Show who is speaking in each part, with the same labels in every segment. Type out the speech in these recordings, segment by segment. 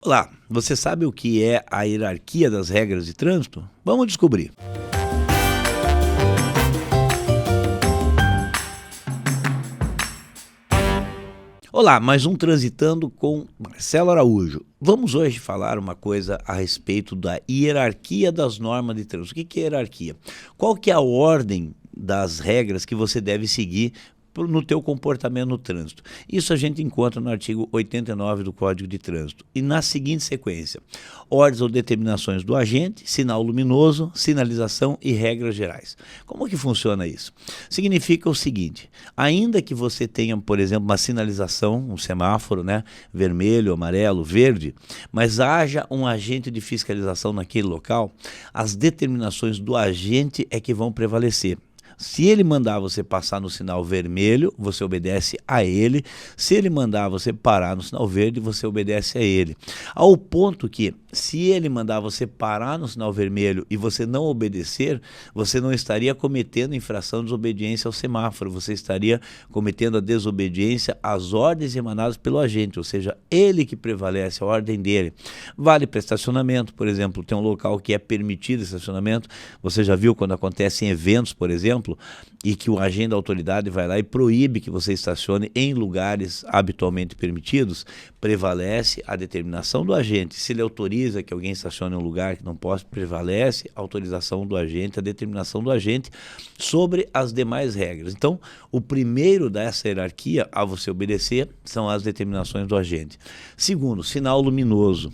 Speaker 1: Olá, você sabe o que é a hierarquia das regras de trânsito? Vamos descobrir. Olá, mais um Transitando com Marcelo Araújo. Vamos hoje falar uma coisa a respeito da hierarquia das normas de trânsito. O que é hierarquia? Qual que é a ordem das regras que você deve seguir no teu comportamento no trânsito? Isso a gente encontra no artigo 89 do Código de Trânsito. E na seguinte sequência: ordens ou determinações do agente, sinal luminoso, sinalização e regras gerais. Como que funciona isso? Significa o seguinte: ainda que você tenha, por exemplo, uma sinalização, um semáforo, né, vermelho, amarelo, verde, mas haja um agente de fiscalização naquele local, as determinações do agente é que vão prevalecer. Se ele mandar você passar no sinal vermelho, você obedece a ele. Se ele mandar você parar no sinal verde, você obedece a ele. Ao ponto que, se ele mandar você parar no sinal vermelho e você não obedecer, você não estaria cometendo infração de desobediência ao semáforo, você estaria cometendo a desobediência às ordens emanadas pelo agente, ou seja, ele que prevalece, a ordem dele. Vale para estacionamento, por exemplo, tem um local que é permitido estacionamento, você já viu quando acontecem eventos, por exemplo, e que o agente da autoridade vai lá e proíbe que você estacione em lugares habitualmente permitidos, prevalece a determinação do agente. Se ele autoriza que alguém estacione em um lugar que não possa, prevalece a autorização do agente, a determinação do agente sobre as demais regras. Então, o primeiro dessa hierarquia a você obedecer são as determinações do agente. Segundo, sinal luminoso.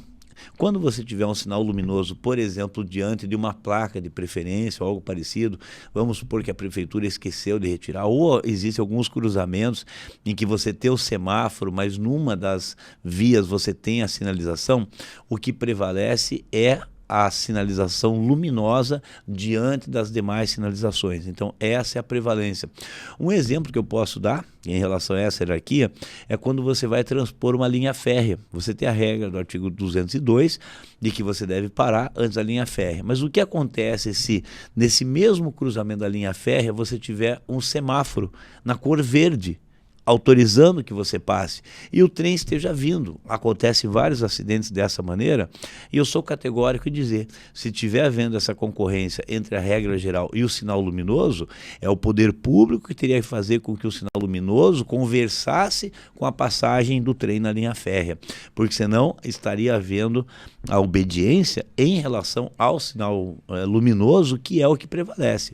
Speaker 1: Quando você tiver um sinal luminoso, por exemplo, diante de uma placa de preferência ou algo parecido, vamos supor que a prefeitura esqueceu de retirar, ou existem alguns cruzamentos em que você tem o semáforo, mas numa das vias você tem a sinalização, o que prevalece é a sinalização luminosa diante das demais sinalizações. Então, essa é a prevalência. Um exemplo que eu posso dar em relação a essa hierarquia é quando você vai transpor uma linha férrea. Você tem a regra do artigo 202 de que você deve parar antes da linha férrea. Mas o que acontece se nesse mesmo cruzamento da linha férrea você tiver um semáforo na cor verde, autorizando que você passe, e o trem esteja vindo? Acontecem vários acidentes dessa maneira, e eu sou categórico em dizer, se estiver havendo essa concorrência entre a regra geral e o sinal luminoso, é o poder público que teria que fazer com que o sinal luminoso conversasse com a passagem do trem na linha férrea, porque senão estaria havendo a obediência em relação ao sinal luminoso, que é o que prevalece.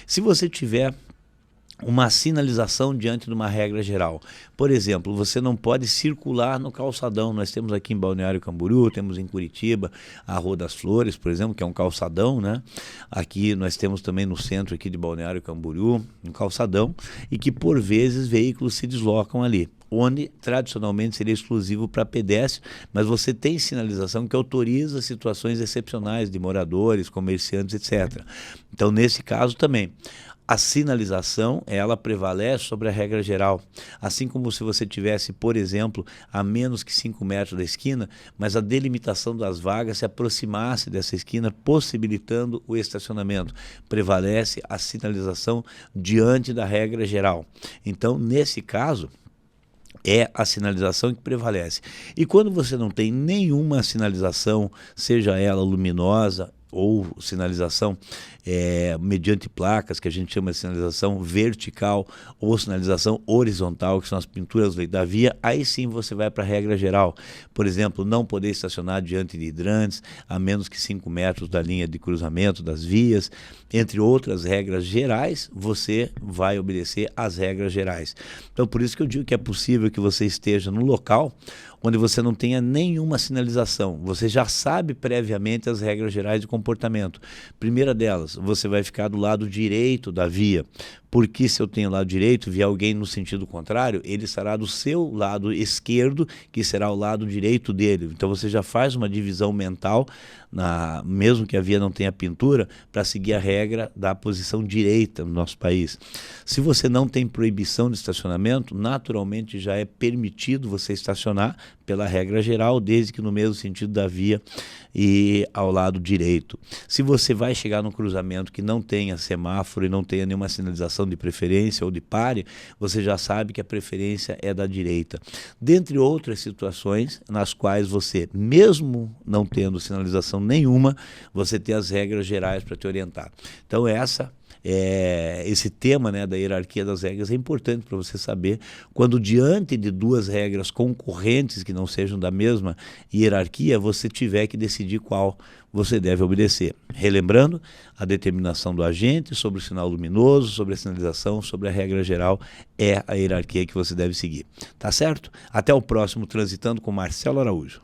Speaker 1: Se você tiver uma sinalização diante de uma regra geral. Por exemplo, você não pode circular no calçadão. Nós temos aqui em Balneário Camboriú, temos em Curitiba a Rua das Flores, por exemplo, que é um calçadão, né? Aqui nós temos também no centro aqui de Balneário Camboriú, um calçadão, e que por vezes veículos se deslocam ali, onde tradicionalmente seria exclusivo para pedestre, mas você tem sinalização que autoriza situações excepcionais de moradores, comerciantes, etc. Então, nesse caso também, a sinalização, ela prevalece sobre a regra geral. Assim como se você tivesse, por exemplo, a menos que 5 metros da esquina, mas a delimitação das vagas se aproximasse dessa esquina, possibilitando o estacionamento. Prevalece a sinalização diante da regra geral. Então, nesse caso, é a sinalização que prevalece. E quando você não tem nenhuma sinalização, seja ela luminosa ou sinalização mediante placas, que a gente chama de sinalização vertical ou sinalização horizontal, que são as pinturas da via, aí sim você vai para a regra geral. Por exemplo, não poder estacionar diante de hidrantes a menos que 5 metros da linha de cruzamento das vias, entre outras regras gerais, você vai obedecer às regras gerais. Então, por isso que eu digo que é possível que você esteja no local onde você não tenha nenhuma sinalização. Você já sabe previamente as regras gerais de comportamento. Primeira delas, você vai ficar do lado direito da via, porque se eu tenho o lado direito, vier alguém no sentido contrário, ele estará do seu lado esquerdo, que será o lado direito dele. Então você já faz uma divisão mental, mesmo que a via não tenha pintura, para seguir a regra da posição direita no nosso país. Se você não tem proibição de estacionamento, naturalmente já é permitido você estacionar pela regra geral, desde que no mesmo sentido da via e ao lado direito. Se você vai chegar num cruzamento que não tenha semáforo e não tenha nenhuma sinalização, sinalização de preferência ou de pare, você já sabe que a preferência é da direita. Dentre outras situações nas quais você, mesmo não tendo sinalização nenhuma, você tem as regras gerais para te orientar. Então esse tema, né, da hierarquia das regras é importante para você saber quando diante de duas regras concorrentes que não sejam da mesma hierarquia, você tiver que decidir qual você deve obedecer. Relembrando, a determinação do agente sobre o sinal luminoso, sobre a sinalização, sobre a regra geral é a hierarquia que você deve seguir. Tá certo? Até o próximo Transitando com Marcelo Araújo.